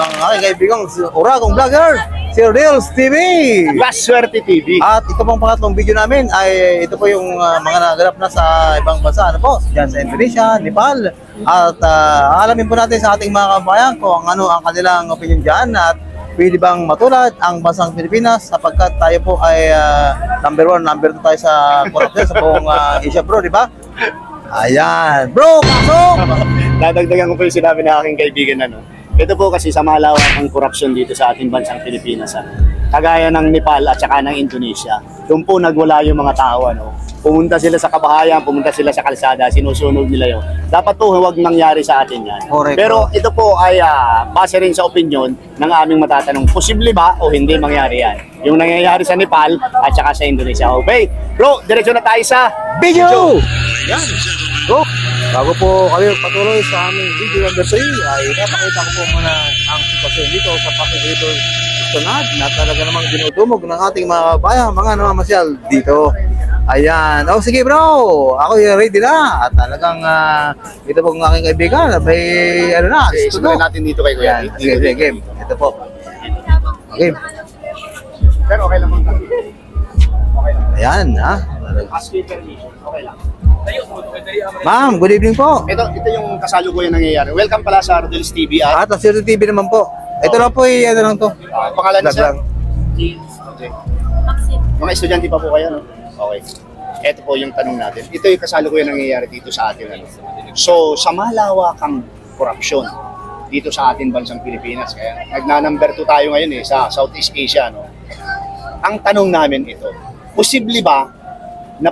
ng aking kaibigang Uragong Vlogger, si Reels TV. Swerte TV. At ito pong pangatlong video namin ay ito po yung mga naganap na sa ibang bansa, ano po, dyan sa Indonesia, Nepal. At alamin po natin sa ating mga kabayan kung ano ang kanilang opinion dyan at pwede bang matulad ang bansang Pilipinas sapagkat tayo po ay number 1, number 2 tayo sa corruption sa buong Asia, bro, di ba? Ayan, bro, pasok! Dadagdagan ko po yung sinabi ng aking kaibigan, ano. Ito po kasi sa malawakang korupsyon dito sa ating bansang Pilipinas, ano. Kagaya ng Nepal at saka ng Indonesia, doon po nagwala yung mga tao, ano. Pumunta sila sa kabahayan, pumunta sila sa kalsada, sinusunog nila yun. Dapat po huwag nangyari sa atin yan. Correct. Pero ito po ay base rin sa opinion ng aming matatanong, posible ba o hindi mangyari yan? Yung nangyayari sa Nepal at saka sa Indonesia. Okay, bro, diretso na tayo sa video! Yan. Bro, bago po kayo patuloy sa aming video number 3 ay napakita ko po muna ang sitwasyon dito sa Pasig River Istonad na talaga namang dinudumog ng ating mga kabayan, mga namamasyal dito. Ayan. Oh, sige bro, ako yung ready na at talagang ito po ang aking kaibigan, may ano na, simulan natin dito kay Kuya. Sige, game. Ito po. Okay. Pero okay lang. Okay lang. Ayan, ha? Okay lang. Ma'am, good evening po. Ito yung kasalukuyan nangyayari. Welcome pala sa Reels TV. At Swerte TV naman po. Ito lang po ano lang to. Pangalan niya, sir? James. Okay. Mga estudyante pa po kayo, no? Okay. Ito po yung tanong natin. Ito yung kasalukuyan nangyayari dito sa atin. Ano? So, sa malawakang korupsyon dito sa ating bansang Pilipinas, kaya nagna-number 2 tayo ngayon sa Southeast Asia, no? Ang tanong namin ito, posible ba na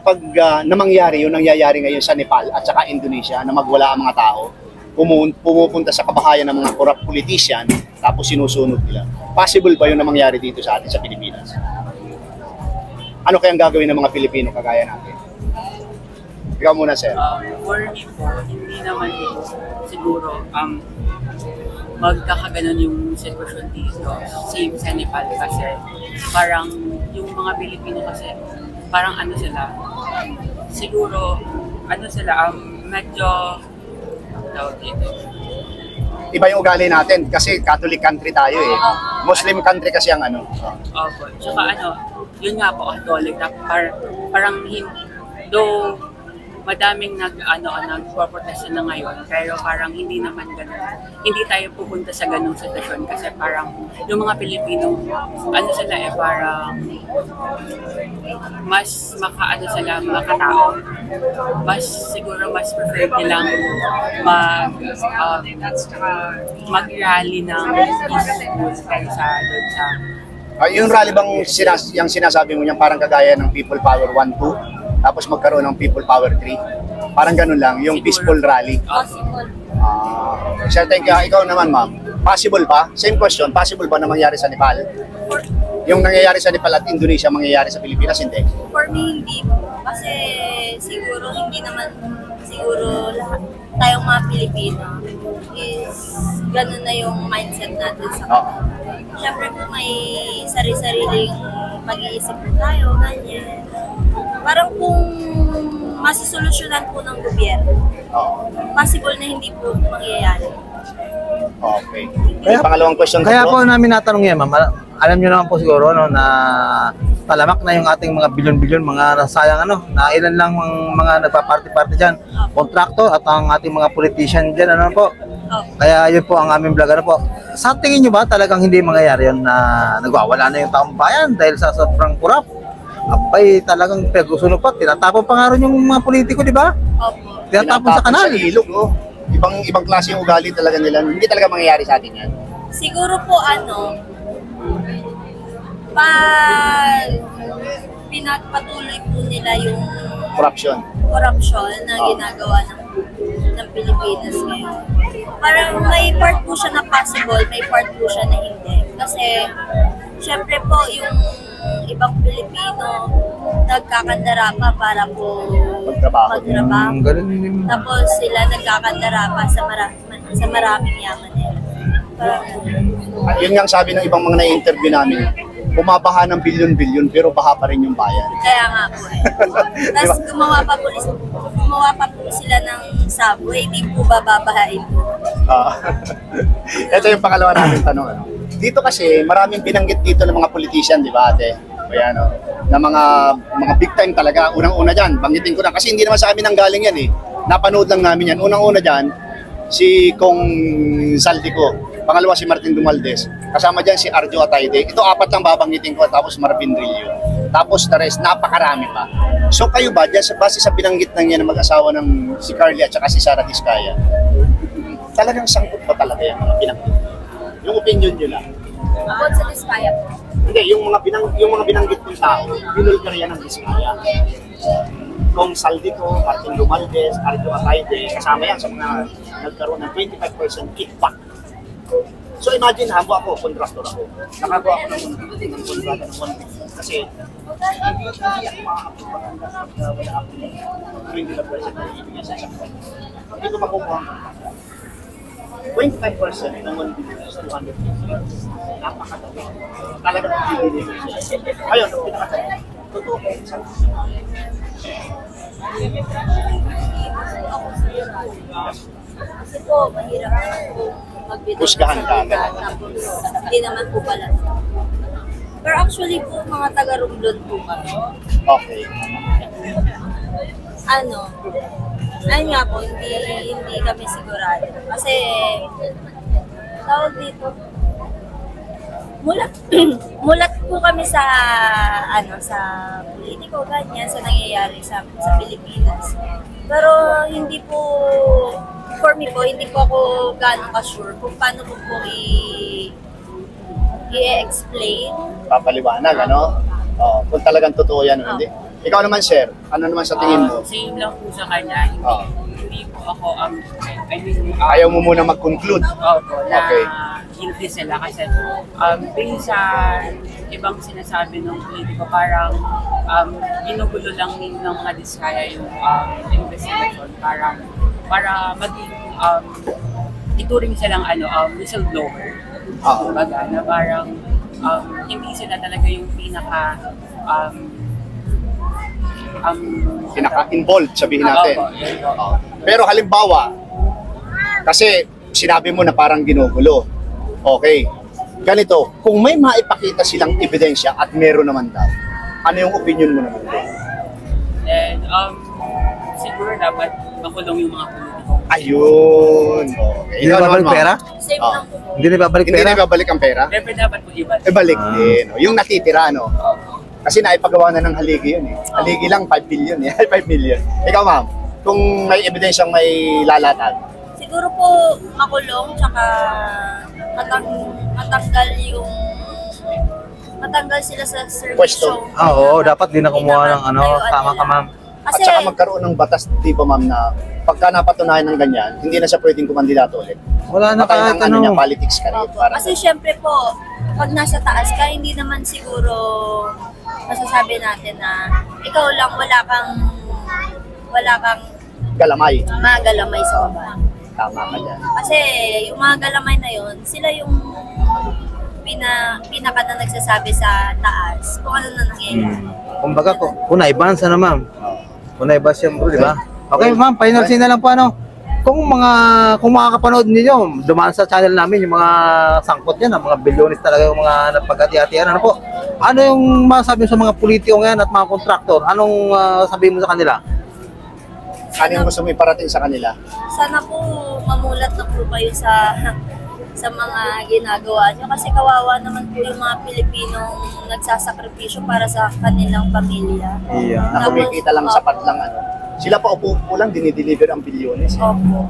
na mangyari yung nangyayari ngayon sa Nepal at saka Indonesia na magwala ang mga tao, pumupunta sa kabahayan ng mga corrupt politician, tapos sinusunod nila? Possible ba yun na mangyari dito sa atin sa Pilipinas? Ano kayang gagawin ng mga Pilipino kagaya natin? Ikaw muna, sir. For me po, hindi naman siguro magkakaganon yung sitwasyon dito. Same sa Nepal kasi parang yung mga Pilipino kasi parang ano sila, siguro ano sila, medyo tawag dito. Iba yung ugali natin kasi Catholic country tayo eh. Muslim country kasi ang ano. Opo. Tsaka ano, yun nga po, Catholic na parang though madaming nagpo-protest na ngayon, pero parang hindi naman ganun. Hindi tayo pupunta sa ganung sitwasyon kasi parang yung mga Pilipino, ano sila parang mas sila, makatao. Mas siguro mas prefer nilang mag-rally ng peaceful kaysa doon sa Yung rally bang yung sinasabi mo niyan parang kagaya ng People Power 1-2? Tapos magkaroon ng People Power 3. Parang ganun lang, yung peaceful rally. possible. Sir, thank you. Ikaw naman, ma'am. Possible ba? Same question, possible ba na mangyari sa Nepal? Yung nangyayari sa Nepal at Indonesia, mangyayari sa Pilipinas, hindi? For me, hindi po. Kasi siguro hindi naman siguro lahat tayong mga Pilipino is ganun na yung mindset natin sa kanila. Siyempre po may sari-sariling pag-iisip po tayo, ganyan. Parang kung masusolusyonan po ng gobyerno, possible na hindi po mangyayari. Okay. Kaya, pangalawang question Kaya po namin natanong yan, ma'am. Alam niyo naman po siguro na talamak na yung ating mga bilyon-bilyon, mga nasayang na ilan lang mga nagpa-party-party dyan, kontraktor at ang ating mga politician dyan, po. Kaya yun po ang aming vlog, po. Sa tingin nyo ba talagang hindi mangyayari yun na nagwawala na yung taong bayan dahil sa sobrang kurap? Abay, talagang pag-usunog pa, tinatapon pa nga rin yung mga politiko, di ba? Opo. Tinatapon sa kanal. Sa ilog, no? Ibang klase yung ugali talaga nila. Hindi talaga mangyayari sa atin yan. Siguro po pag pinagpatuloy po nila yung Corruption. na ginagawa ng Pilipinas ngayon. Parang may part po siya na possible, may part po siya na hindi. Kasi, syempre po, yung ibang Pilipino nagkakandara pa para po magtrabaho. Tapos sila nagkakandara pa sa maraming yaman nila. Yun nga sabi ng ibang mga na-interview namin, bumabaha ng bilyon-bilyon pero baha pa rin yung bayan. Kaya nga po eh. Tapos gumawa pa po sila ng subway, di po bababahain po. Ito yung pangalawa natin tanong. Ano? Dito kasi maraming binanggit dito ng mga politician, di ba ate? Kaya ano, na mga big time talaga. Unang-una dyan, banggitin ko na kasi hindi naman sa amin ang galing yan eh. Napanood lang namin yan. Unang-una dyan, si Kong Saldico. Pangalawa si Martin Dumaldes. Kasama dyan si Arjo Atayde. Ito apat lang babanggitin ko. Tapos Marvin Rillo. Tapos the rest, napakarami pa. So kayo ba, dyan base sa binanggit ng yan ng mag-asawa ng si Carly at saka si Sara Diskaya, talagang sangkot ba talaga yan mga binanggit? Yung opinion nyo lang. About sa Diskaya po. Hindi, yung mga binanggit ng tao, binulgarya ng Diskaya. Kung Saldico, Martin Dumaldes, Arjo Atayde, kasama yan sa mga nagkaroon ng 25% kickback. So imagine, habo ako, contractor ako. Nakagawa ako ng kontrata ng 1 week. Kasi hindi ako makakapagpaganda sa wala ako ng 25% na ibigay sa isang buwan. Hindi ko makukuha ang kontrata. 25% ng 1 billion is 250. Napakadami. Talagang bibili siya. Ayun, ang pinakadami. Totoo ko sa Kasi po, mahirap po magbitaw Husgahan ka. tapos hindi naman po pala. Pero actually po, mga taga-Romblon po kami. Okay. Ayun nga po, hindi kami sigurado. Kasi, tawag dito, mulat po kami sa politiko, ganyan, sa nangyayari sa Pilipinas. Pero hindi po, for me po, hindi po ako gaano ka-sure kung paano po i-explain. Papaliwanag, ano? Oh, kung talagang totoo yan o hindi. Ikaw naman, sir, ano naman sa tingin mo? Same lang po sa kanya. Hindi po ako, Ayaw mo muna mag-conclude. Opo, na Okay. guilty sila kasi based sa ibang sinasabi ng politiko, parang ginugulo lang ng mga Diskaya yung investigation para maging ituring silang whistleblower. Kumbaga, na parang hindi sila talaga yung Pinaka-involved, sabihin natin. Opo, yun po. Pero halimbawa, kasi sinabi mo na parang ginugulo. Okay. Ganito, kung may maipakita silang ebidensya at meron naman daw, ano yung opinion mo naman? Then, siguro dapat makulong yung mga politiko. Ayun. Okay. Hindi na babalik pera? Same lang po. Hindi na babalik Hindi pera? na ibabalik ang pera? Siyempre dapat po iba. Balik din. Yung natitira, no? Kasi naipagawa na ng haligi yun eh. Haligi lang 5 billion eh. 5 million. Ikaw ma'am, kung may ebidensyang may lalatag, Siguro po makulong, tsaka matanggal sila sa Pwesto. servisyo. Oo, dapat din na kumuha ng tama ka ma'am. at saka magkaroon ng batas, di ba ma'am, na pagka napatunayan ng ganyan, hindi na siya pwedeng kumandidato ulit. Wala na Patay kahit ng niya, ano. politics career. Parang Kasi syempre po, pag nasa taas ka, hindi naman siguro masasabi natin na ikaw lang wala kang galamay. magalamay sa baba. Tama ka dyan. Kasi yung mga galamay na yun, sila yung pinaka na nagsasabi sa taas kung ano na nangyayari. Kumbaga, kung na-advance na ma'am. Kung na-advance yan bro, di ba? Okay ma'am, final scene na lang po ano. Kung makakapanood niyo, dumaan sa channel namin yung mga sangkot yan, ang mga bilyonis talaga yung mga napagati-hatian. Ano po? Ano yung masasabi sa mga politiko ngayon at mga kontraktor? Anong sabihin mo sa kanila? Ano yung gusto mo iparating sa kanila? Sana po mamulat na po kayo sa mga ginagawa nyo kasi kawawa naman po yung mga Pilipinong nagsasakripisyo para sa kanilang pamilya. Yeah. Na kumikita lang sapat lang ano. Sila pa upo lang, dinideliver ang bilyones. Opo.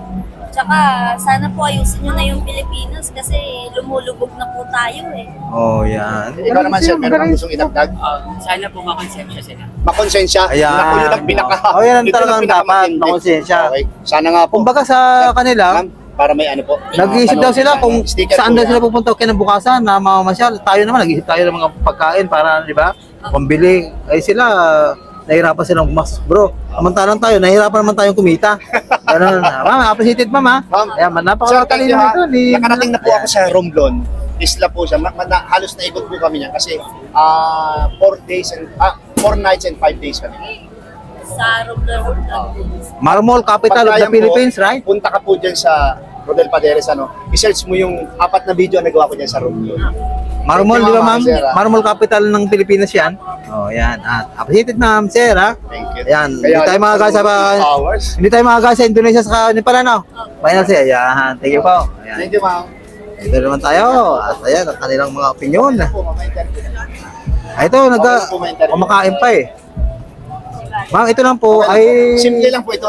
Tsaka sana po ayusin nyo na yung Pilipinas kasi lumulubog na po tayo eh. Oh, yan. Ikaw naman sir, meron kang gustong idagdag? Sana po makonsensya sila. Makonsensya. Ayan. Naku, yun ang pinaka. Oh, yan ang yun ang talagang dapat, pinakamatindi. makonsensya. Okay. Sana nga po. Kumbaga sa kanila, Ma'am, para may ano po. nag-iisip daw sila kung Sticker saan po daw yan. sila pupunta kinabukasan na mamamasyal. Tayo naman, nag-iisip tayo ng mga pagkain para, di ba? Pambili. Ay sila, nahirapan silang mas, bro. Samantalang tayo, nahirapan naman tayong kumita. Ganun. Ma'am, appreciated ma'am ha. Ma'am, Ayan, napakatalino Sir, nito. nakarating na po ako sa Romblon. Isla po siya. Halos naikot po kami niya kasi 4 days and 4 nights and 5 days kami. Sa Robler. Marmol, capital of the Pagkaya mo, Philippines, right? Punta ka po dyan sa Rodel Paderes, i-search mo yung 4 na video na nagawa ko dyan sa room. Marmol, Thank you, di ba Ma'am ma'am? Sir, ah. Marmol capital ng Pilipinas yan. Oh, yan. At appreciated ma'am, sir, ha? Thank you. Ayan, Kaya hindi tayo makagasa sa hours. hindi tayo makagasa sa Indonesia sa Nepal, ano? Final say, ayan. Thank you po. Ayan. Thank you, ma'am. Ito naman tayo. At ayan, ang kanilang mga opinion. Po, mamay-interview. Ito, kumakain pa eh. Ma'am, ito lang po ay... Simple lang po ito.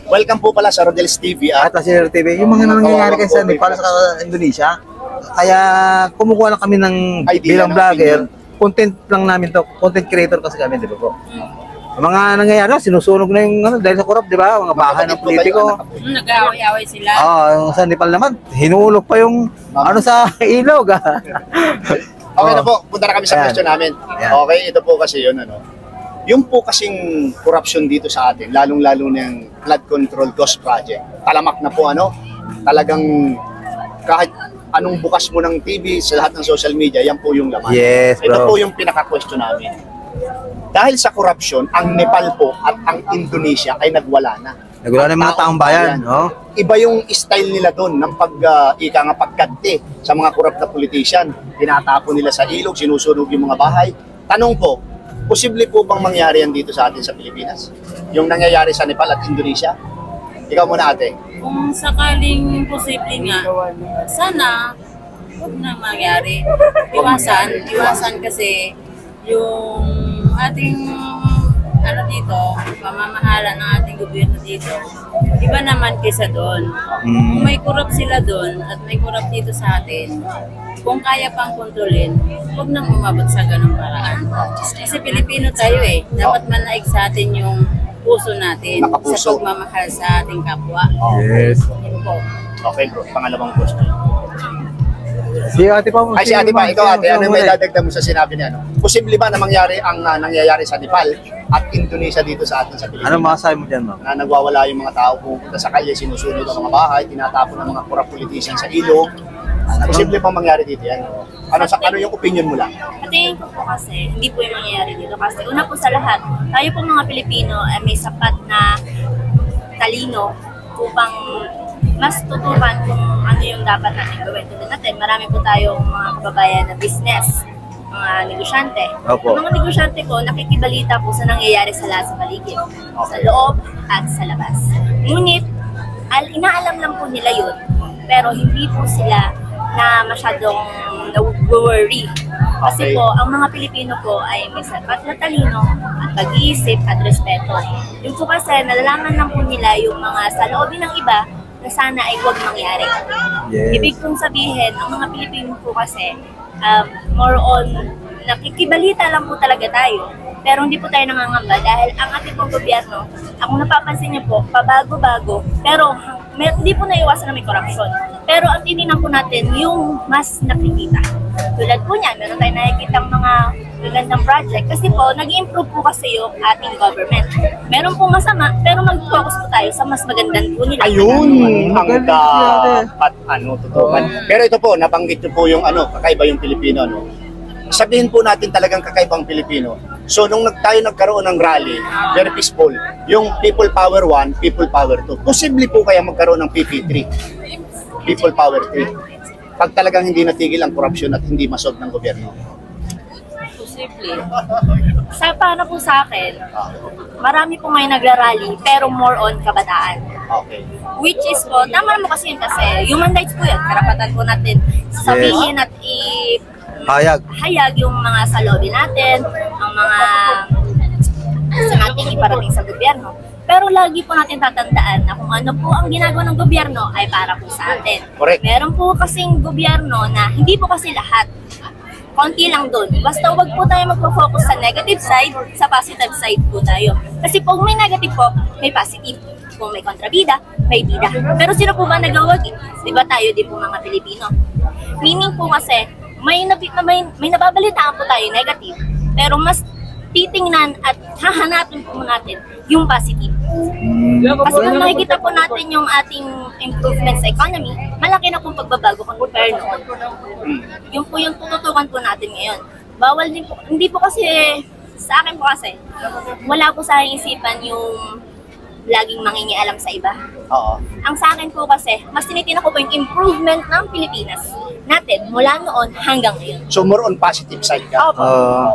Welcome po pala sa Rodel's TV. At sa TV, yung mga nangyayari kasi sa Nepal sa Indonesia, kaya kumukuha lang kami ng Idea bilang ng vlogger, content lang namin to, content creator kasi kami, di ba po? Yung mga nangyayari, sinusunog na yung ano, dahil sa korap, di ba? Mga bahay ng politiko. Nag-aaway-aaway sila. Yung sa Nepal naman, hinulog pa yung ano sa ilog. Okay na po, punta na kami sa Ayan. question namin. Ayan. Okay, ito po kasi yun, ano. Yung po kasing corruption dito sa atin, lalong-lalo na yung flood control ghost project, talamak na po, ano, talagang kahit anong bukas mo ng TV, sa lahat ng social media, yan po yung laman. Yes, Ito bro. po yung pinaka-question namin. Dahil sa corruption, ang Nepal po at ang Indonesia ay nagwala na. Nagula ng mga taong bayan, no? Iba yung style nila doon ng pagkante sa mga corrupt na politician. Tinatapon nila sa ilog, sinusunog yung mga bahay. Tanong po, posible po bang mangyari yan dito sa atin sa Pilipinas? Yung nangyayari sa Nepal at Indonesia? Ikaw muna, ate. Kung sakaling posible nga, sana huwag na mangyari. Iwasan kasi yung ating ano dito, pamamahala ng ating gobyerno dito. Iba naman kaysa doon. Kung may corrupt sila doon at may corrupt dito sa atin, kung kaya pang kontrolin, huwag nang umabot sa ganung paraan. Kasi Pilipino tayo eh. Dapat manaig sa atin yung puso natin Nakapuso. sa pagmamahal sa ating kapwa. Yes. Yun po. Okay bro, pangalawang question. Si ate pa mo. Ay, si ate pa, ikaw ate, ano may dadagdag mo sa sinabi niya? Ano? Posible ba na mangyari ang nangyayari sa Nepal at Indonesia dito sa atin sa Pilipinas? Ano masasabi mo dyan, ma'am? Na nagwawala yung mga tao, pupunta sa kalye, sinusunod ang mga bahay, tinatapon ng mga corrupt politicians sa ilog. Posible bang mangyari dito yan? Ano yung opinion mo lang? Tingin ko po kasi, hindi po yung mangyayari dito. Kasi una po sa lahat, tayo po mga Pilipino ay may sapat na talino upang mas tutukan kung ano yung dapat natin gawin. Tulad natin, marami po tayong mga kababayan na business, mga negosyante. Opo. Ang mga negosyante po, nakikibalita po sa nangyayari sa lahat sa paligid, sa loob at sa labas. Ngunit, inaalam lang po nila yun, pero hindi po sila na masyadong na-worry. Kasi Okay. po, ang mga Pilipino po ay may sapat na talino at pag-iisip at respeto. Yung po kasi, nalalaman lang po nila yung mga sa loobin ng iba na sana ay huwag mangyari. Yes. Ibig kong sabihin, ang mga Pilipino po kasi, more on, nakikibalita lang po talaga tayo. Pero hindi po tayo nangangamba dahil ang ating pong gobyerno, kung napapansin niyo po, pabago-bago, pero hindi po naiwasan na may corruption. Pero ang tininan po natin yung mas nakikita. Tulad po niyan, meron tayong nakikita mga magandang project kasi po, nag-improve po kasi yung ating government. Meron po masama, pero mag-focus po tayo sa mas magandang po nila. Ayun! Ang Magaling dapat, tutukan. Pero ito po, nabanggit niyo po yung kakaiba yung Pilipino, Sabihin po natin talagang kakaibang Pilipino. So, nung tayo nagkaroon ng rally, very peaceful, yung People Power 1, People Power 2, posible po kaya magkaroon ng PP3, People Power 3, pag talagang hindi natigil ang korupsyon at hindi masolve ng gobyerno. Posible. Para po sa akin, marami po ngayon nagrarally, pero more on kabataan. Okay. Which is po, tama naman kasi yun kasi human rights po yun, karapatan po natin sabihin at hayag yung mga saloobin natin, ang mga sa nating iparating sa gobyerno. Pero lagi po natin tatandaan na kung ano po ang ginagawa ng gobyerno ay para po sa atin. Correct. Meron po kasing gobyerno na hindi po kasi lahat. Konti lang doon. Basta wag po tayo magpo-focus sa negative side, sa positive side po tayo. Kasi kung may negative po, may positive. Kung may kontrabida, may bida. Pero sino po ba nagawag? Di ba tayo din po mga Pilipino? Meaning po kasi, may nababalitaan po tayo negative, pero mas titingnan at hahanapin po natin yung positive. Kasi kung makikita po natin yung ating improvement sa economy, malaki na pong pagbabago kung compare noon. Yun po yung tututukan po natin ngayon. bawal din po. Hindi po kasi, sa akin po kasi, wala po sa aking isipan yung laging mangingialam sa iba. Oo. Ang sa akin po kasi, mas tinitingnan ko po yung improvement ng Pilipinas natin mula noon hanggang ngayon. So more on positive side ka. Opo.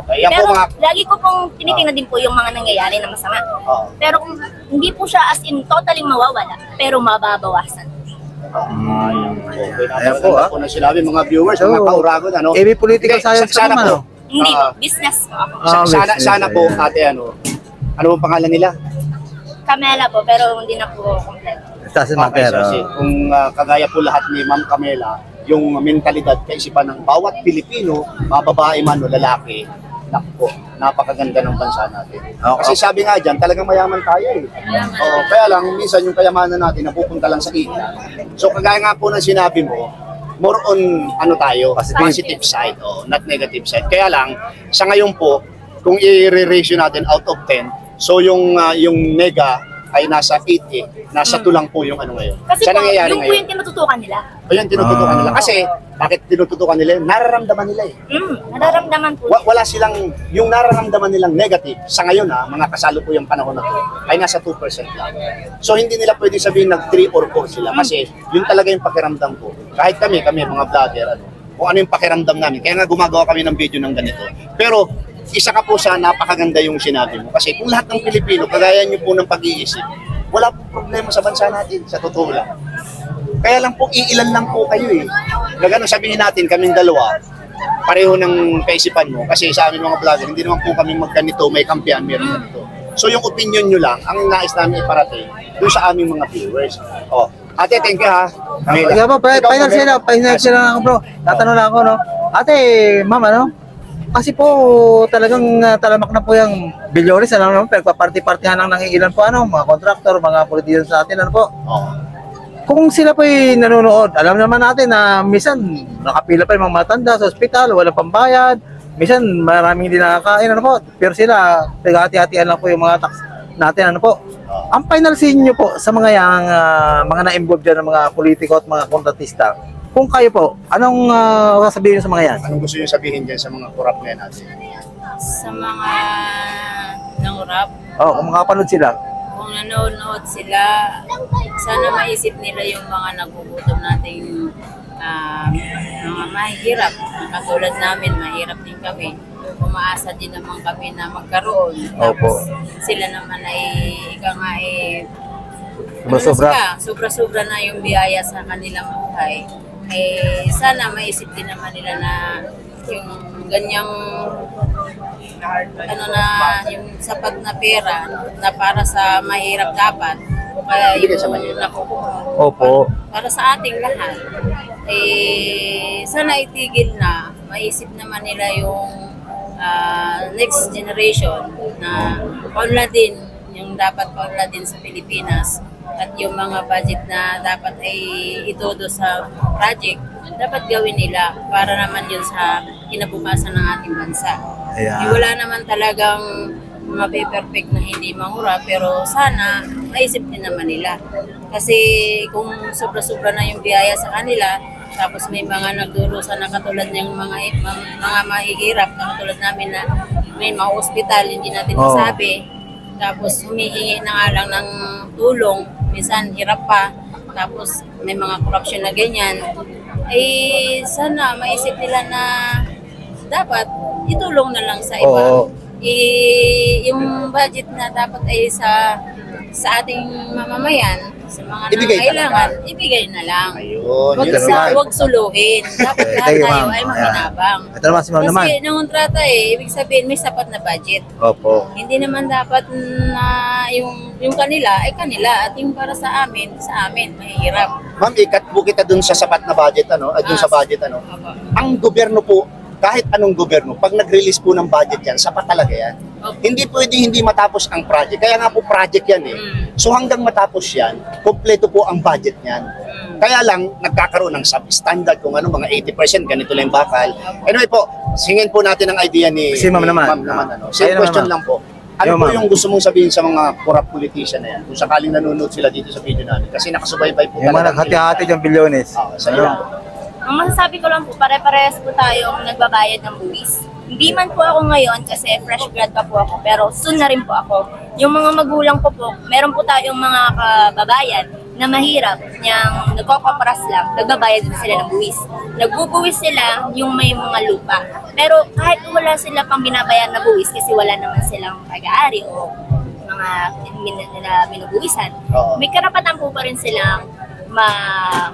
Okay. Yan Pero po mga... lagi ko pong tinitingnan din po yung mga nangyayari na masama. Oo. Pero kung hindi po siya as in totally mawawala, pero mababawasan. Ayan po, po na sinabi mga viewers, mga kauragon, ano? AB Political Hindi, Science sana naman, po. ano? Hindi Ah, po, business po ako. sana, business, sana po, ayan. ate, ano bang pangalan nila? Camela po, pero hindi na po kompleto. Sa si Okay, Mater. so, kung kagaya po lahat ni Ma'am Camela, yung mentalidad, kaisipan ng bawat Pilipino, mga babae man o lalaki, nakpo, napakaganda ng bansa natin. Kasi sabi nga dyan, talagang mayaman tayo eh. Oo, kaya lang, minsan yung kayamanan natin napupunta lang sa kita. So kagaya nga po ng sinabi mo, more on ano tayo, positive side, not negative side. Kaya lang, sa ngayon po, kung i-ratio natin out of 10, so yung nega ay nasa 8 eh. Nasa 2 lang po yung ano ngayon. Kasi Sa po, nangyayari yung po ngayon. yung tinututukan nila. O yan, tinututukan nila. Kasi, bakit tinututukan nila yun? Nararamdaman nila eh. Nararamdaman po. Wala silang, yung nararamdaman nilang negative, sa ngayon mga kasalukuyang panahon na to, ay nasa 2% lang. So, hindi nila pwede sabihin nag 3 or 4 sila. Kasi, yun talaga yung pakiramdam ko. Kahit kami mga vlogger, kung ano yung pakiramdam namin. Kaya nga gumagawa kami ng video ng ganito. Pero, isa ka po sa napakaganda yung sinabi mo. Kasi kung lahat ng Pilipino, kagaya nyo po ng pag-iisip, wala pong problema sa bansa natin, sa totoo lang. Kaya lang po, iilan lang po kayo eh. Nagano sabihin natin, kaming dalawa, pareho ng kaisipan mo. Kasi sa amin mga vlogger, hindi naman po kami magganito, may kampiyan, meron ganito. So yung opinion nyo lang, ang nais namin iparating, doon sa aming mga viewers. Ate, thank you ha. Kaya po, final sila ako bro. Tatanong lang ako, no? Ate, ma'am, ano? Kasi po talagang talamak na po yung bilyones, ano naman, pagpaparty-partihan lang ng ilan po, ano, mga contractor, mga politician sa atin, ano po. Kung sila po nanonood, alam naman natin na minsan nakapila pa yung mga matanda sa ospital, walang pambayad, minsan maraming hindi nakakain, ano po, pero sila, naghati-hatian lang po yung mga tax natin, ano po. Ang final scene nyo po sa mga mga na-involve dyan ng mga politiko at mga kontratista, kung kayo po, anong sasabihin nyo sa mga yan? Anong gusto nyo sabihin dyan sa mga kurap na natin? Sa mga nangurap, Kung makapanood sila. kung nanonood sila, sana maisip nila yung mga nagugutom nating mga mahirap. Katulad namin, mahirap din kami. Umaasa din naman kami na magkaroon. Tapos sila naman ay, ika nga sobra-sobra na yung biyaya sa kanilang buhay. Sana maisip din naman nila na yung ganyang yung sapat na pera na para sa mahirap dapat o kaya yung nakukuha para sa ating lahat, sana itigil na, maisip naman nila yung next generation na paunladin yung dapat paunladin sa Pilipinas. At yung mga budget na dapat ay itodo sa project, dapat gawin nila para naman yun sa kinabukasan ng ating bansa. Wala naman talagang mape-perfect na hindi mangura, pero sana naisip din naman nila. Kasi kung sobra-sobra na yung biyaya sa kanila, tapos may mga nagdurusa na katulad ng mga mahihirap, katulad namin na may mga ospital, hindi natin masabi. Tapos humihingi na nga lang ng tulong, minsan hirap pa, tapos may mga corruption na ganyan, sana maisip nila na dapat itulong na lang sa iba. Yung budget na dapat ay sa ating mamamayan, sa mga nangangailangan, ibigay na lang. Huwag suluhin. Dapat lahat tayo ay makinabang. Ito naman si ma'am naman. Kasi nangontrata ibig sabihin may sapat na budget. Hindi naman dapat na yung kanila ay kanila at yung para sa amin, mahirap. Ma'am, ikat-bu kita dun sa sapat na budget, dun sa budget, Ang gobyerno po, kahit anong gobyerno, pag nag-release po ng budget yan, sapat talaga yan. Hindi pwedeng hindi matapos ang project. Kaya nga po project yan eh. So hanggang matapos yan, kompleto po ang budget niyan. Kaya lang, nagkakaroon ng substandard kung ano, mga 80%, ganito lang yung bakal. Anyway po, singin po natin ang idea ni Ma'am naman. Same question lang po. Ano po yung gusto mong sabihin sa mga corrupt politician na yan? Kung sakaling nanonood sila dito sa video namin. Kasi nakasubaybay po yung mga naghati-hati yung bilyones. Sa ilan po. Ang masasabi ko lang po, pare-parehas po tayong nagbabayad ng buwis. Hindi man po ako ngayon kasi fresh grad pa po ako, pero soon na rin po ako. Yung mga magulang ko po, meron po tayong mga kababayan na mahirap, niyang nagkokopras lang, nagbabayad din sila ng buwis. Nagbubuwis sila yung may mga lupa. Pero kahit wala sila pang binabayan na buwis kasi wala naman silang pag-aari o mga binubuwisan, Oo. may karapatan po pa rin silang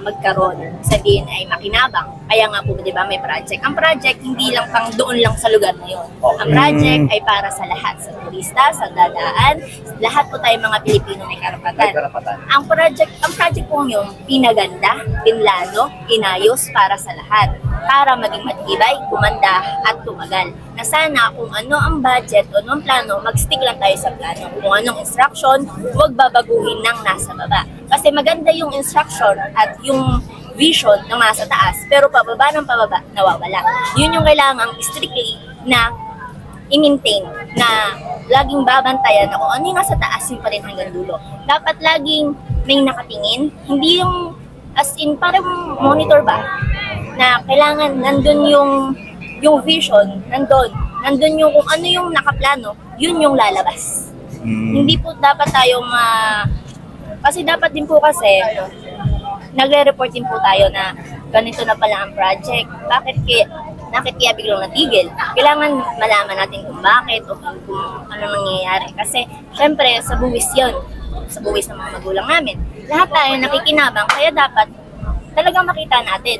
magkaroon. Sabihin ay makinabang. Kaya nga po, di ba, may project. Ang project, hindi lang pang doon lang sa lugar na yun. Ang project ay para sa lahat. Sa turista, sa dadaan, lahat po tayo mga Pilipino may karapatan. May karapatan. Ang project po yung pinaganda, pinlano, inayos para sa lahat. Para maging matibay, kumanda, at tumagal. Na sana kung ano ang budget o anong plano, mag-stick lang tayo sa plano. Kung anong instruction, huwag babaguhin ng nasa baba. Kasi maganda yung instruction at yung vision ng nasa taas, pero pababa ng pababa, nawawala. Yun yung kailangang strictly na i-maintain, na laging babantayan na kung ano yung nasa taas, yung pa rin hanggang dulo. Dapat laging may nakatingin, hindi yung as in parang monitor ba, na kailangan nandun yung vision, nandun yung kung ano yung nakaplano, yun yung lalabas. Hindi po dapat tayo kasi dapat din po kasi nagre-report din po tayo na ganito na pala ang project. Bakit kaya biglang natigil? Kailangan malaman natin kung bakit o kung ano nangyayari. Kasi syempre sa buwis yun, sa buwis ng mga magulang namin. Lahat tayo nakikinabang, kaya dapat talagang makita natin.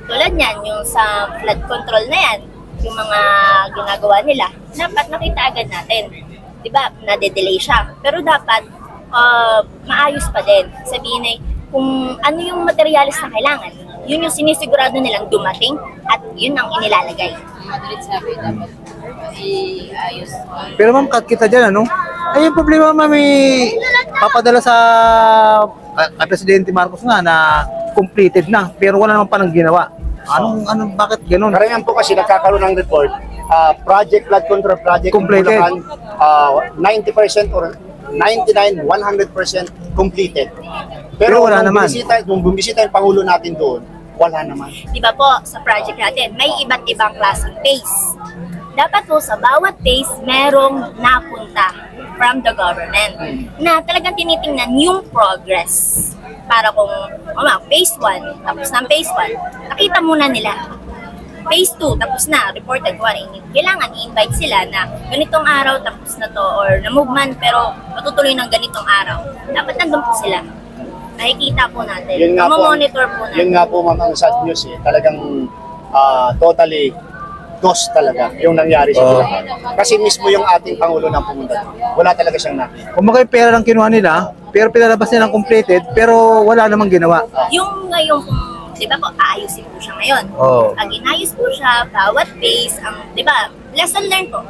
Tulad niyan, yung sa flood control na yan, yung mga ginagawa nila, dapat nakita agad natin. Diba, nade-delay siya. Pero dapat maayos pa din. Sabihin ay, kung ano yung materialis na kailangan, yun yung sinisigurado nilang dumating at yun ang inilalagay. Madrid sabi, dapat i-ayos. Pero ma'am, cut kita dyan, ano? Ay, yung problema, ma'am, papadala sa kay Presidente Marcos nga na completed na, pero wala naman pa nang ginawa. Bakit ganun? Karamihan po kasi nagkakaroon ng report, project, flood control project, Completed. in Bulacan, 90% or 99, 100% completed. Pero wala naman. Nung bumisita yung Pangulo natin doon, wala naman. Di ba po, sa project natin, may iba't ibang klaseng phase. Dapat po sa bawat phase, merong napunta from the government na talagang tinitingnan yung progress. Para kung phase 1, tapos na ang phase 1, nakita muna nila. Phase 2, tapos na, reported warning. Kailangan i-invite sila na ganitong araw tapos na to or na-move man pero matutuloy ng ganitong araw. Dapat nandun po sila. Nakikita po natin. Monitor po natin. Yun nga po ma'am ang sad news Talagang totally ghost talaga yung nangyari sa Bulacan. Kasi mismo yung ating Pangulo na pumunta. Wala talaga siyang nakita. Kung mga pera lang kinuha nila, pero pinalabas nila ng completed, pero wala namang ginawa. Yung ngayong, di ba po, aayusin po siya ngayon. Oo. Pag inayos po siya, bawat phase, di ba, lesson learned po.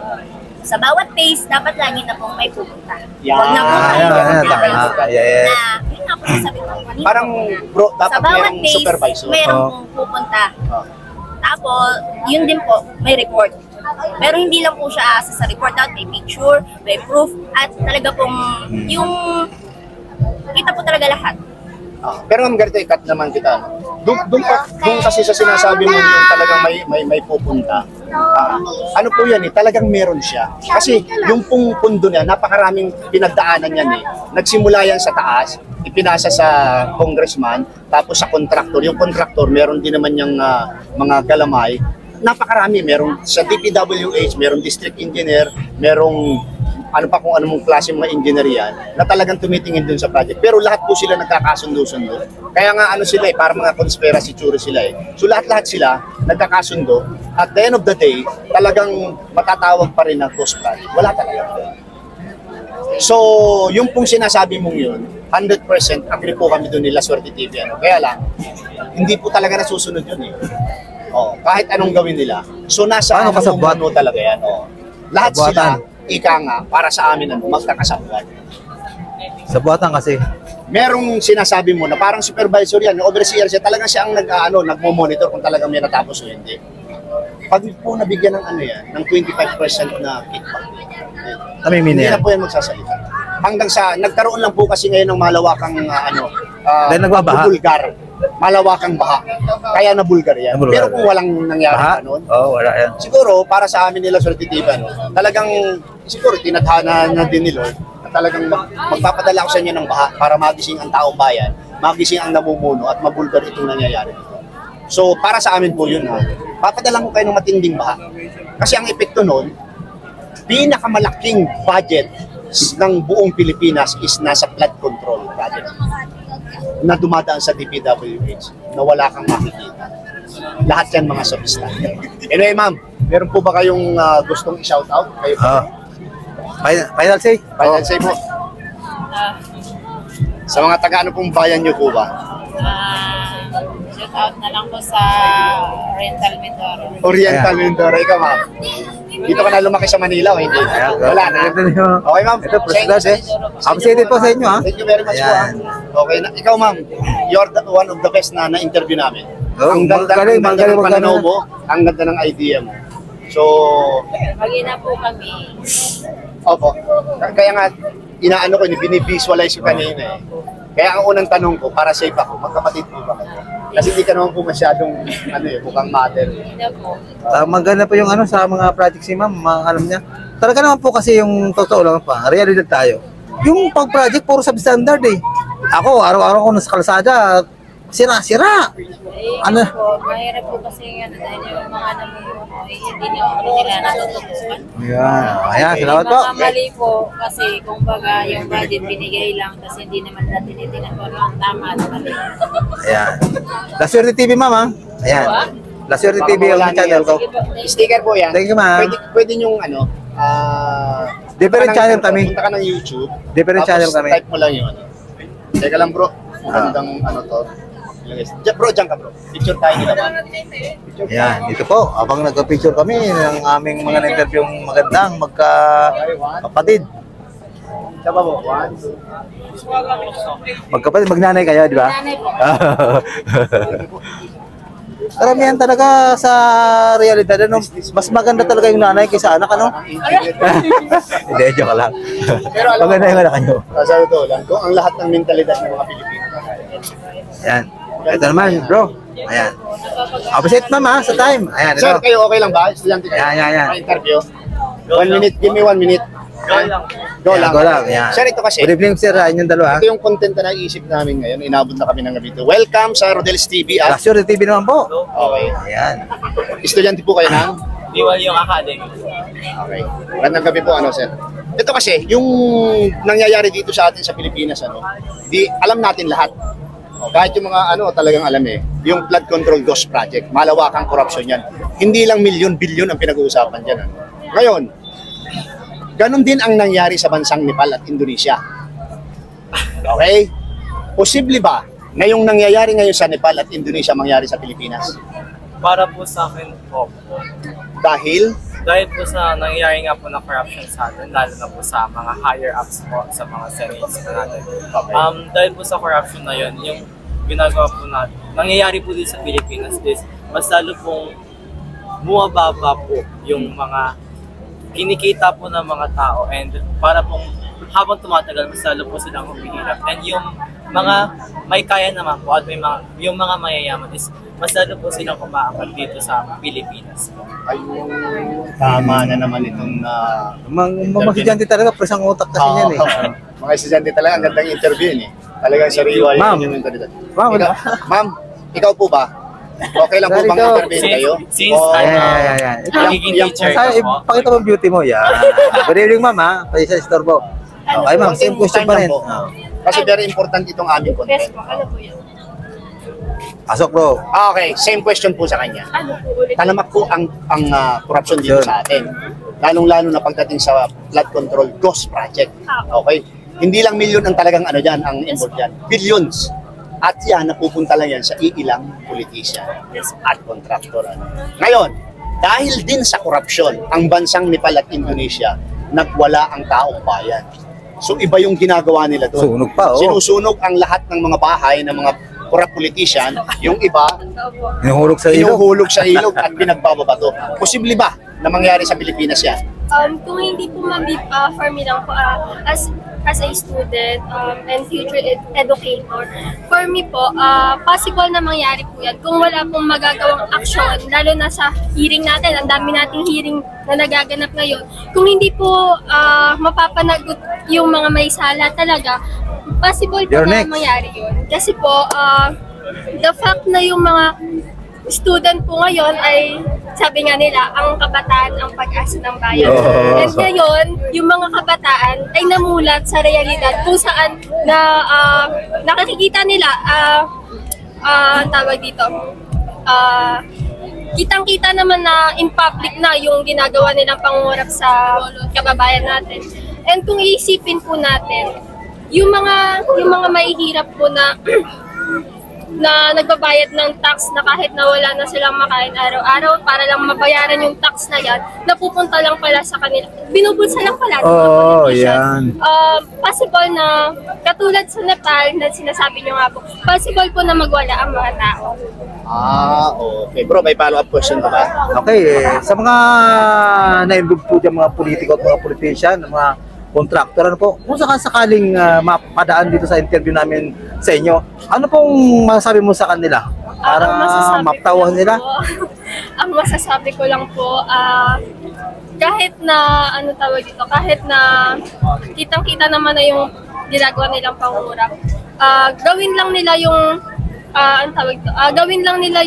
Sa bawat phase, dapat lagi na pong may pupunta. Yeah. Huwag na po tayo tama. Yeah. na, yun nga po sasabi ko kanina. Parang bro, sa dapat bawat mayroong phase, supervisor. mayroong Oo. pong pupunta. Tapos, yun din po, may report. Pero hindi lang po siya asa sa report out, may picture, may proof, at talaga pong yung kita po talaga lahat. Pero ma'am, ganito i-cut naman kita. Doon kasi sa sinasabi mo yung talagang may pupunta. Ano po yan talagang meron siya. Kasi yung pong pundo niya, napakaraming pinagdaanan yan Nagsimula yan sa taas, ipinasa sa congressman, tapos sa contractor. Yung contractor, meron din naman yung mga galamay. Napakarami, meron sa DPWH, meron district engineer, merong ano pa kung anong klase mga engineer yan, na talagang tumitingin dun sa project. Pero lahat po sila nagkakasundo-sundo. Kaya nga ano sila para mga conspiracy theory sila So lahat-lahat sila nagkakasundo. At the end of the day, talagang matatawag pa rin ng ghost project. Wala talaga. So, yung pong sinasabi mong yun, 100% agree po kami doon nila Swerte TV. Kaya lang, hindi po talaga nasusunod yun kahit anong gawin nila. So nasa ano talaga yan. Lahat sila, ika nga, para sa amin magkakasabwat. Sa buhatan kasi. Merong sinasabi mo na parang supervisor yan, overseer siya, talagang siya ang nagmo-monitor kung talagang may natapos o hindi. Pag po nabigyan ng ng 25% na kickback, hindi na po yan magsasalita. hanggang sa nagkaroon lang po kasi ngayon ng malawakang Dahil nagbabaha. bulgar. Malawakang baha. Kaya nabulgar yan. Nabulgar. Pero kung walang nangyari Baha? noon, Wala yan. siguro para sa amin nila Sortitiban, talagang siguro tinadhana na din ni Lord na talagang magpapadala ko sa inyo ng baha para magising ang taong bayan, magising ang namumuno at mabulgar itong nangyayari dito. So para sa amin po yun ha. Papadala ko kayo ng matinding baha. Kasi ang epekto noon, pinakamalaking budget ng buong Pilipinas is nasa flood control project na dumadaan sa DPWH na wala kang makikita. Lahat yan mga substandard. Anyway, ma'am, meron po ba kayong gustong i-shout out? Kayo po? Final say? Final say po. Sa mga taga-ano pong bayan nyo po ba? Shout out na lang po sa Oriental Mindoro. Oriental Mindoro, ikaw ma'am. Dito ka na lumaki sa Manila o hindi? Wala na. Okay ma'am. Ito, President eh. Appreciated po sa inyo ha. Thank you very much po. Ayan. Okay na. Ikaw ma'am, you're one of the best na na-interview namin. Oh, Ang ganda magaling, ng magaling, pananaw magaling. mo, ang ganda ng idea mo. So, Mag-ina po kami. opo. Kaya nga, inaano ko, binivisualize ko kanina eh. Kaya ang unang tanong ko, para safe ako, magkapatid po ba kayo? Kasi hindi ka naman po masyadong, mukhang mother. Hindi po. Maganda po yung sa mga projects ni ma'am, alam niya. Talaga naman po kasi yung totoo lang pa, realidad tayo. Yung pag-project, puro substandard eh. Ako, araw-araw ko nasa kalsada, sira-sira. Ano? Po, mahirap po kasi dahil yung mga namumuno, hindi nila natututusan. Ayan, salamat po. Mga mali po kasi kumbaga yung budget binigay lang kasi hindi naman natin tinitingnan po ang tama at mali. Ayan. La Suerte TV ma'am ha. Ayan. La Suerte TV ang channel ko. Sticker po yan. Thank you, ma'am. Pwede yung Different channel kami. Punta ka ng YouTube. Different tapos channel kami. type mo lang yung Teka lang bro. Magandang to. Bro, dyan ka bro. Picture tayo nila ba? Ayan, dito po. Habang nagka-picture kami ng aming mga na-interview magandang magka-kapatid. Siya ba po? 1, 2. Magkapatid, magnanay kayo, di ba? Nanay po. Karamihan talaga sa realidad, mas maganda talaga yung nanay kaysa anak, ano? Hindi, joke lang. Pero alam mo, Maganda yung anak nyo. sa totoo lang, kung ang lahat ng mentalidad ng mga Pilipino. Ayan. Ito naman, bro. Ayan. Appreciate ma'am ha, sa time. Ayan, Sir, ito. kayo okay lang ba? Estudyante kayo? Yan. Pa-interview? 1 minute, give me 1 minute. Go lang. Go lang. Go lang, yan. Sir, ito kasi. Good evening, sir. Inyong dalawa. Ito yung content na naisip namin ngayon. Inabot na kami ng gabi ito. Welcome sa Rodel's TV. La Suerte TV naman po. Okay. Ayan. Estudyante po kayo ng? Diwal yung academy. Okay. Magandang gabi po, sir. Ito kasi, yung nangyayari dito sa atin sa Pilipinas, alam natin lahat. Kahit yung mga talagang alam yung flood control ghost project, malawakang corruption yan. Hindi lang milyon, bilyon ang pinag-uusapan dyan. Ngayon, ganun din ang nangyari sa bansang Nepal at Indonesia. Okay? Posible ba na yung nangyayari ngayon sa Nepal at Indonesia mangyari sa Pilipinas? Para po sa akin po, Dahil dahil po sa nangyayari nga po na corruption sa atin, lalo na po sa mga higher ups po, sa mga senates po natin. Dahil po sa corruption na yun, yung ginagawa po natin, nangyayari po din sa Pilipinas is, mas lalo pong bumababa po yung mga kinikita po ng mga tao, and para pong habang tumatagal, mas lalo po silang humihirap. And yung mga may kaya naman po at yung mga mayayaman is mas lalo po silang kumaangat dito sa Pilipinas po. ayun, tama na naman itong Mga estudyante talaga, presang utak kasi yan eh. mga estudyante talaga, ang gandang interview yun Talagang sariwa Ma'am. yung mentalidad. Ma'am, Ma'am, ikaw po ba? Okay lang po Sorry, bang ikaw. interview kayo? Since O- Ayan. Magiging teacher Sa, ka po. pakita mo yung beauty mo, yan. Good evening, ma'am ha. Pwede sa istorbo. Okay, ma'am. Same question pa rin. po. Kasi very important itong aming content. Ano po yun? Pasok, bro. Okay, same question po sa kanya. Ano po ulit? Talamak po ang corruption dito Sure. sa atin. Lalong-lalo na pagdating sa flood control ghost project. Okay? Hindi lang milyon ang talagang dyan, ang involved dyan. Billions. At yan, napupunta lang yan sa iilang politician at contractor. Ngayon, dahil din sa korupsyon, ang bansang Nepal at Indonesia, nagwala ang taong bayan. So iba yung ginagawa nila doon. Sunog pa, oh. Sinusunog ang lahat ng mga bahay ng mga corrupt politician, yung iba, Hinuhulog sa ilog. inuhulog sa ilog at pinagbababato. Posible ba na mangyari sa Pilipinas yan? Kung hindi po mabib, for me lang po, as as a student and future educator, for me po, possible na mangyari po yan kung wala pong magagawang aksyon, lalo na sa hearing natin, ang dami nating hearing na nagaganap ngayon. Kung hindi po mapapanagot yung mga may sala talaga, possible po You're na next. mangyari yun. Kasi po, the fact na yung mga student po ngayon ay, sabi nga nila, ang kabataan ang pag-asa ng bayan. Oh. And ngayon, yung mga kabataan ay namulat sa realidad kung saan na nakikita nila, tawag dito, kitang-kita naman na in public na yung ginagawa nilang pangungurap sa kababayan natin. And kung iisipin po natin, yung mga mahihirap po na na nagbabayad ng tax na kahit na wala na silang makain araw-araw para lang mabayaran yung tax na yan, napupunta lang pala sa kanila. Binubulsa lang pala. Oo, yan. Possible na, katulad sa Nepal na sinasabi nyo nga po, possible po na magwala ang mga tao. Okay. Bro, may follow-up question ba? Okay, sa mga na-involve po dyan, mga politiko at mga politician, mga contractor, ano po, kung sakaling mapadaan dito sa interview namin sa inyo, ano pong masasabi mo sa kanila? Para maptawan nila? Ang masasabi ko lang po, kahit na, kahit na kitang-kita naman na yung ginagawa nilang pangungurap, gawin lang nila yung, gawin lang nila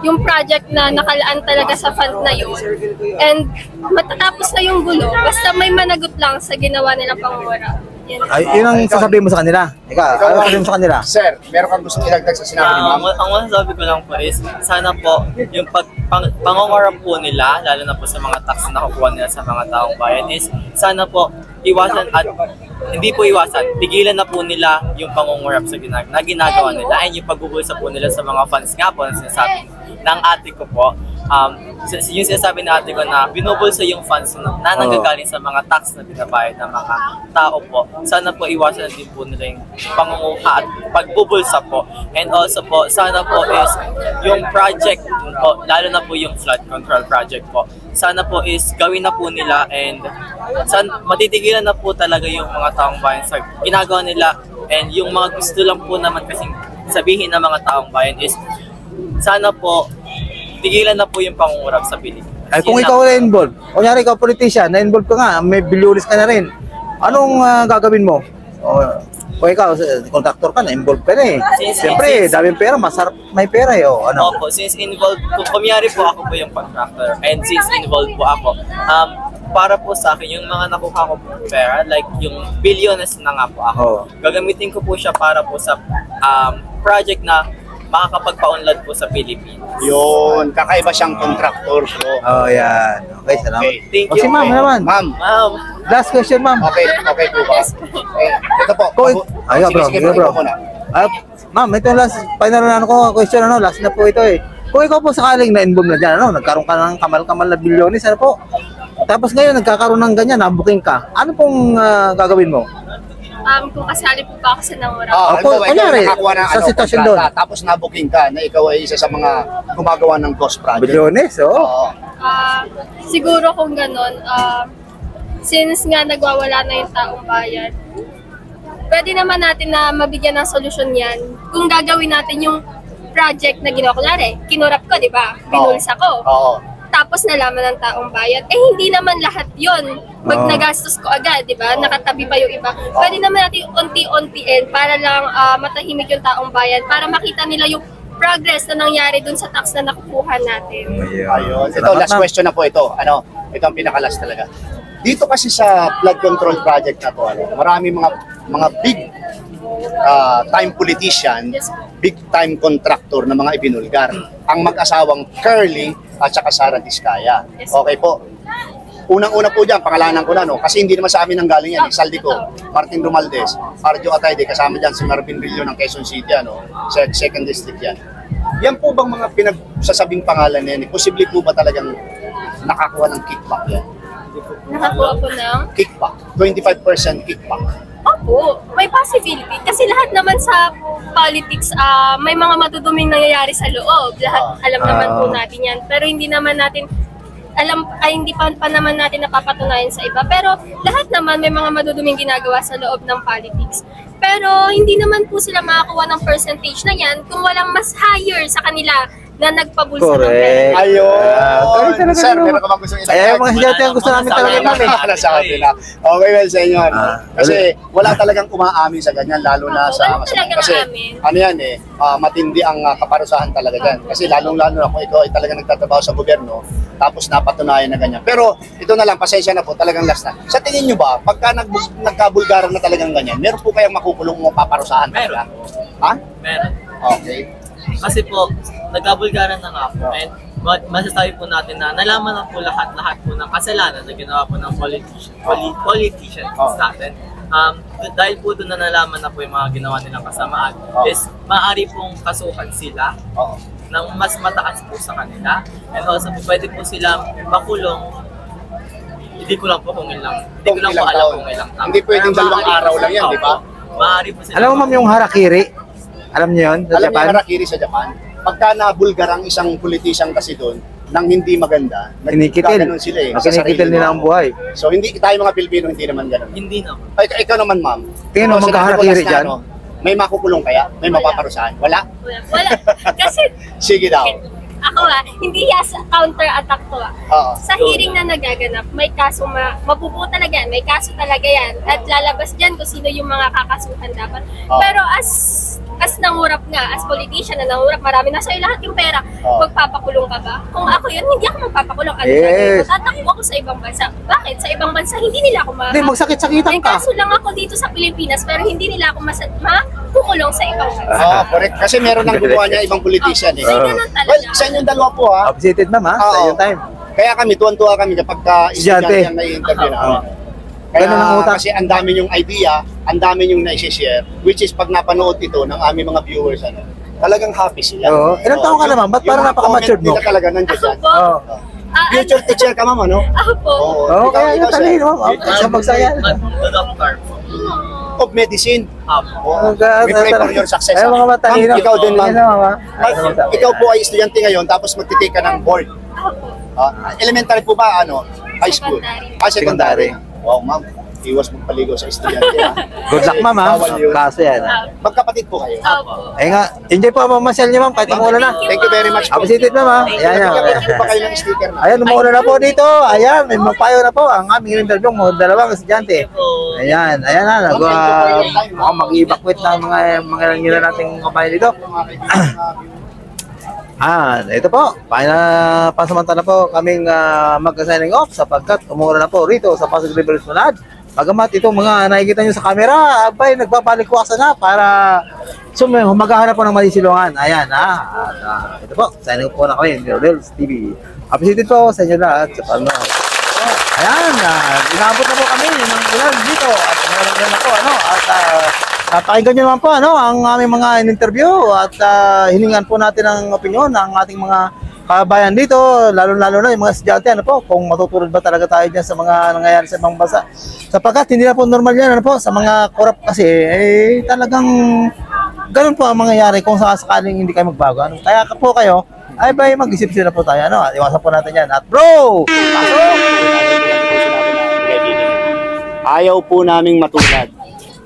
yung project na nakalaan talaga sa fund na yun. And matatapos na yung gulo, basta may managot lang sa ginawa nilang pangungurap. Ay, yun ang sasabihin mo sa kanila. Ikaw, ano sasabihin mo sa kanila? Sir, meron kang gusto ilagdag sa sinabi ni ma'am? Ang masasabi ko lang po is, sana po, yung pangungurap po nila, lalo na po sa mga tax na nakukuha nila sa mga taong bayan is, sana po, iwasan at hindi po iwasan, pigilan na po nila yung pangungurap na ginagawa nila and yung pagbubulsa po nila sa mga funds nga po na sinasabi ng ate ko po. Yung sinasabi ng ate ko na binubulsa yung funds na nanggagaling sa mga tax na binabayad ng mga tao po. Sana po iwasan din po nila yung pangunguha at pagbubulsa po. And also po, sana po is yung project po, lalo na po yung flood control project po, sana po is gawin na po nila and matitigilan na po talaga yung mga taong bayan sa ginagawa nila. And yung mga gusto lang po naman kasing sabihin ng mga taong bayan is sana po tigilan na po yung pangungurap sa Pilipinas. Ay, kung ikaw na-involve, kunyari ikaw politician, na-involve ka nga, may bilyones ka na rin, anong gagawin mo? Kung ikaw, contractor ka, na-involve ka na eh. Siyempre, daming pera, masarap may pera eh. Ano? Opo, since involved, kumiyari po ako po yung contractor and since involved po ako, para po sa akin, yung mga nakuha ko po pera, like yung bilyones na nga po ako, gagamitin ko po siya para po sa project na makakapagpaunlad po sa Pilipinas. Yun, kakaiba siyang contractor, bro. Yan. Okay, salamat. Okay, thank you. Si ma'am naman. Ma'am, Last question, ma'am. okay po ba? Ito po. Ayaw, bro. Sige, Ayaw, bro. ikaw muna. Ma'am, ito last, final na question, last na po ito eh. Kung ikaw po sakaling na-involve na dyan, nagkaroon ka ng kamal-kamal na bilyones, ano po? Tapos ngayon, nagkakaroon ng ganyan, nabuking ka. Ano pong gagawin mo? Kung kasali po ba ako sa nangurap? kunyari, sa sitwasyon doon. Tapos na-booking ka na ikaw ay isa sa mga gumagawa ng ghost project. Bilyones, Oo. Siguro kung ganon, since nga nagwawala na yung taong bayan, pwede naman natin na mabigyan ng solusyon yan kung gagawin natin yung project na ginawa. Kunwari, kinurap ko, di ba? Binulsa ko. Oo. Tapos nalaman ng taong bayan, hindi naman lahat yon pag nagastos ko agad, di ba? Nakatabi pa yung iba. Pwede naman natin unti-untiin para lang matahimik yung taong bayan, para makita nila yung progress na nangyari dun sa tax na nakukuha natin. Ayun. Ito, last question na po ito. Ito ang pinakalas talaga. Dito kasi sa flood control project na to, marami mga big time politician, big time contractor na mga ibinulgar. Ang mag-asawang Curly at saka Sara Diskaya. Okay po. Unang-una po dyan, pangalanan ko na, kasi hindi naman sa amin ang galing yan. Saldi ko, Martin Romualdez, Arjo Atayde, kasama dyan si Marvin Rillo ng Quezon City, sa 2nd District yan. Yan po bang mga pinagsasabing pangalan yan? Posible po ba talagang nakakuha ng kickback yan? Nakakuha po ng? Kickback. 25% kickback. Opo, may possibility. Kasi lahat naman sa politics, may mga matuduming nangyayari sa loob. Lahat, alam naman po natin yan. Pero hindi naman natin, hindi pa naman natin napapatunayan sa iba. Pero lahat naman may mga maduduming ginagawa sa loob ng politics. Pero hindi naman po sila makakuha ng percentage na yan kung walang mas higher sa kanila na nagpabulsa ng Correct. pera. Ayun. Sir, meron ka bang gusto isang Ay, mga estudyante ang gusto namin talaga namin. Wala sa kanila. Okay, well sa inyo. Ano? Kasi wala talagang umaamin sa ganyan, lalo na sa... Wala talagang Kasi aamin. ano yan matindi ang kaparusahan talaga dyan. Kasi lalong-lalo na kung ikaw ay talagang nagtatrabaho sa gobyerno, tapos napatunayan na ganyan. Pero ito na lang, pasensya na po, talagang last na. Sa tingin nyo ba, pagka nagkabulgaran na talagang ganyan, meron po kayang makukulong o paparusahan talaga? Ha? Meron. Okay. Kasi po, nagkabulgaran na nga po. And masasabi po natin na nalaman na po lahat po ng kasalanan na ginawa po ng politicians natin. Dahil po doon na nalaman na po yung mga ginawa nilang kasamaan, is maaari pong kasuhan sila ng mas mataas po sa kanila. And also po, pwede po silang makulong. Hindi ko lang po kung ilang. Hindi ko lang po alam kung ilang taon. Hindi pwedeng Pero dalawang maaari araw po lang yan, sila- di ba? Maaari po sila. Alam mo ma'am yung harakiri? Alam niyo yun? Sa Alam niyo Japan? yung harakiri sa Japan? Pagka nabulgar ang isang politician kasi doon, nang hindi maganda, Kinikitil. nagkaganon sila sa sarili Kinikitil nila ang buhay. So hindi tayo mga Pilipino hindi naman ganun. Hindi na po. Ay, ikaw naman ma'am. Tingin mo, Ikaw, magkaharakiri sinabi ko last na, dyan? May makukulong kaya? May mapaparusahan? Wala? Wala. Kasi Sige daw. ako hindi sa counter-attack to Oo. Sa hearing na nagaganap, may kaso mabubuo talaga yan, may kaso talaga yan. At lalabas dyan kung sino yung mga kakasuhan dapat. Oo. Pero as nangurap nga, as politician na nangurap, marami na sa'yo lahat yung pera. Oo. Magpapakulong ka ba? Kung ako yun, hindi ako magpapakulong. Ano Yes. gagawin ko? Tatakbo ako sa ibang bansa. Bakit? Sa ibang bansa, hindi nila ako Hindi, magsakit-sakitan May ka. kaso lang ako dito sa Pilipinas, pero hindi nila ako makukulong sa ibang bansa. Oo, correct. Kasi meron nang gumawa niya ibang politician eh. May ganun talaga. Well, sa inyong dalawa po ha. Updated ma'am ha? Sa Oo. yung time. Kaya kami, tuwan-tuwa kami kapag Estudyante. estudyante ang nai-interview namin. Oo. Ganun ang utak. Kasi ang dami yung idea, ang dami yung na-share, which is pag napanood ito ng aming mga viewers, talagang happy sila. Oo. Ilang taon ka naman? Ba't parang napaka-matured mo? Yung mga comment nila talaga nandiyan Ako dyan. po, Oo. Future teacher ka ma'am, ano? ako po. Oo, kaya Ikaw, yung sir. talino ma'am. Sa magsaya. Doctor po. Of medicine. Apo. Oo. We pray for your success. Ay, mga matalino. Ma'am, ikaw din, ma'am. Ano, ma'am? Ay, ikaw po ay estudyante ngayon, tapos magtitake ka ng board. Ako po. Elementary po ba, ano? High school? Secondary. Secondary. Wow, ma'am. Iwas magpaligo sa estudyante, ha? Good luck ma'am ha. Bawal yun. Kaso yan. Magkapatid po kayo. Opo. Eh nga, enjoy po ang mamasyal niyo ma'am. Kahit umulan na. Thank you very much po. Updated ma'am ha. Ayan yan. Nagkakaroon pa kayo ng sticker na. Ayan, umuulan na po dito. Ayan, may magpayo na po ang aming interview mo. Dalawang estudyante. Ayan, ayan na. Mukhang mag-evacuate na mga nila nating kabayan dito. Ito po. Pasamantala po kaming mag-signing off sapagkat umuulan na po rito sa Pasig River Esplanade. Pagamat itong mga nakikita nyo sa camera, abay, nagbabalikwasan na para maghahanap po ng malisilungan. Ayan, ito po, signing off po na kami, Reels TV. Appreciated po sa inyo lahat sa panonood. Ayan, inabot na po kami ng ulan dito at meron na po, pakinggan nyo naman po ang aming mga interview at hiningan po natin ang opinion ng ating mga kabayan dito, lalo-lalo na yung mga estudyante, kung matutulad ba talaga tayo dyan sa mga nangyayari sa ibang bansa. Sapagkat hindi na po normal yan, sa mga korap kasi, talagang ganun po ang mangyayari kung sakaling hindi kayo magbago. Kaya po kayo, ay ba mag-isip-isip na po tayo, iwasan po natin yan. At bro, pasok! Ayaw po naming matulad.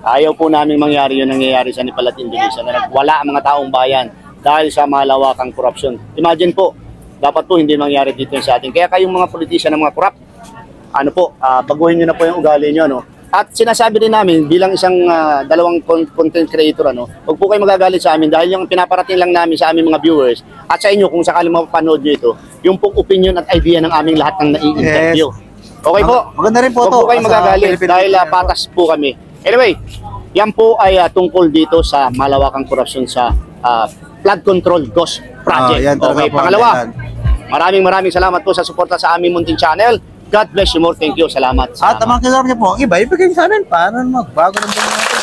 Ayaw po naming mangyari yun nangyayari sa Nepal at Indonesia na nagwala ang mga taong bayan dahil sa malawakang korupsyon. Imagine po, dapat po hindi mangyari dito sa atin. Kaya kayong mga politician ng mga corrupt, baguhin nyo na po yung ugali nyo. At sinasabi din namin bilang isang dalawang content creator, huwag po kayo magagalit sa amin dahil yung pinaparating lang namin sa aming mga viewers at sa inyo kung sakaling mapapanood nyo ito, yung pong opinion at idea ng aming lahat ng nai-interview. Okay po? Maganda rin po Huwag to. po kayo magagalit dahil patas po kami. Anyway, yan po ay tungkol dito sa malawakang korupsyon sa flood control ghost project. Yan talaga Okay, po. pangalawa, maraming salamat po sa suporta sa aming munting channel. God bless you more. Thank you. Salamat. At ang mga kasama niyo po, ang iba, ibigay niyo sa amin. Paano magbago ng buhay natin?